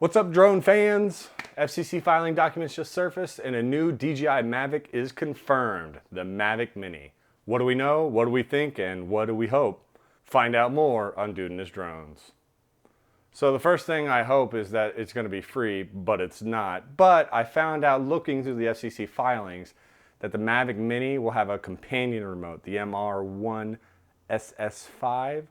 What's up, drone fans? FCC filing documents just surfaced and a new DJI Mavic is confirmed, the Mavic Mini. What do we know, what do we think, and what do we hope? Find out more on Dude and His Drones. So the first thing I hope is that it's going to be free, but it's not. But I found out looking through the FCC filings that the Mavic Mini will have a companion remote, the MR1 SS5.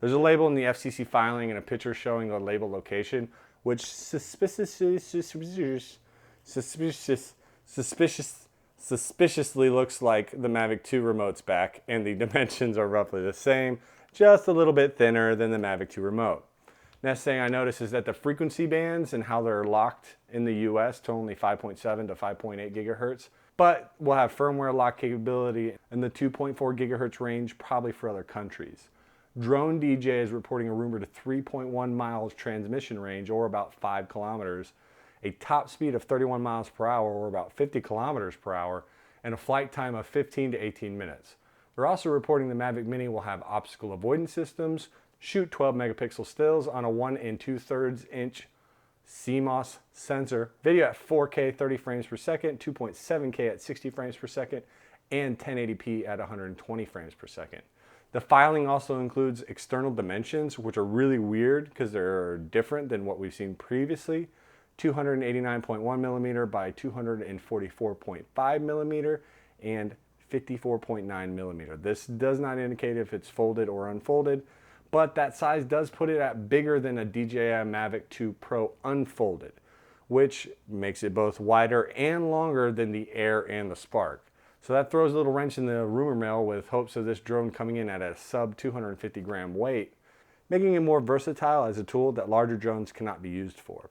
There's a label in the FCC filing and a picture showing the label location, which suspiciously looks like the Mavic 2 remote's back, and the dimensions are roughly the same, just a little bit thinner than the Mavic 2 remote. Next thing I noticed is that the frequency bands and how they're locked in the US to only 5.7 to 5.8 gigahertz, but we'll have firmware lock capability in the 2.4 gigahertz range, probably for other countries. Drone DJ is reporting a rumored 3.1 miles transmission range, or about 5 kilometers, a top speed of 31 miles per hour, or about 50 kilometers per hour, and a flight time of 15 to 18 minutes. They're also reporting the Mavic Mini will have obstacle avoidance systems, shoot 12 megapixel stills on a 1 2/3 inch CMOS sensor, video at 4K 30 frames per second, 2.7K at 60 frames per second, and 1080p at 120 frames per second. The filing also includes external dimensions, which are really weird because they're different than what we've seen previously. 289.1 millimeter by 244.5 millimeter and 54.9 millimeter. This does not indicate if it's folded or unfolded, but that size does put it at bigger than a DJI Mavic 2 Pro unfolded, which makes it both wider and longer than the Air and the Spark. So that throws a little wrench in the rumor mill with hopes of this drone coming in at a sub 250 gram weight, making it more versatile as a tool that larger drones cannot be used for.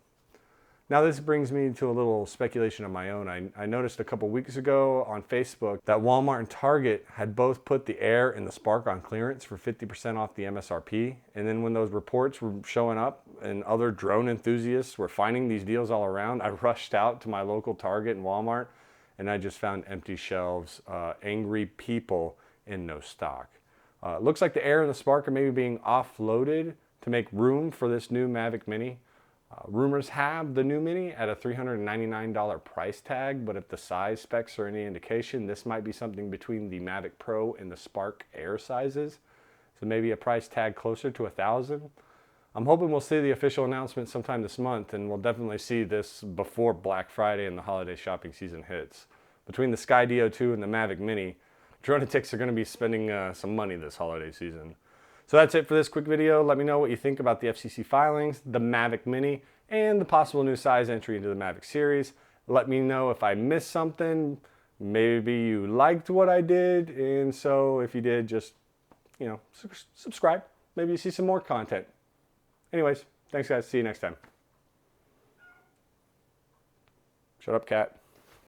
Now this brings me to a little speculation of my own. I noticed a couple weeks ago on Facebook that Walmart and Target had both put the Air and the Spark on clearance for 50% off the MSRP. And then when those reports were showing up and other drone enthusiasts were finding these deals all around, I rushed out to my local Target and Walmart, and I just found empty shelves, angry people, and no stock. It looks like the Air and the Spark are maybe being offloaded to make room for this new Mavic Mini. Rumors have the new Mini at a $399 price tag, but if the size specs are any indication, this might be something between the Mavic Pro and the Spark Air sizes. So maybe a price tag closer to $1,000. I'm hoping we'll see the official announcement sometime this month, and we'll definitely see this before Black Friday and the holiday shopping season hits. Between the Skydio 2 and the Mavic Mini, dronetics are going to be spending some money this holiday season. So that's it for this quick video. Let me know what you think about the FCC filings, the Mavic Mini, and the possible new size entry into the Mavic series. Let me know if I missed something. Maybe you liked what I did, and so if you did, just, subscribe. Maybe you see some more content. Anyways, thanks guys. See you next time. Shut up, cat.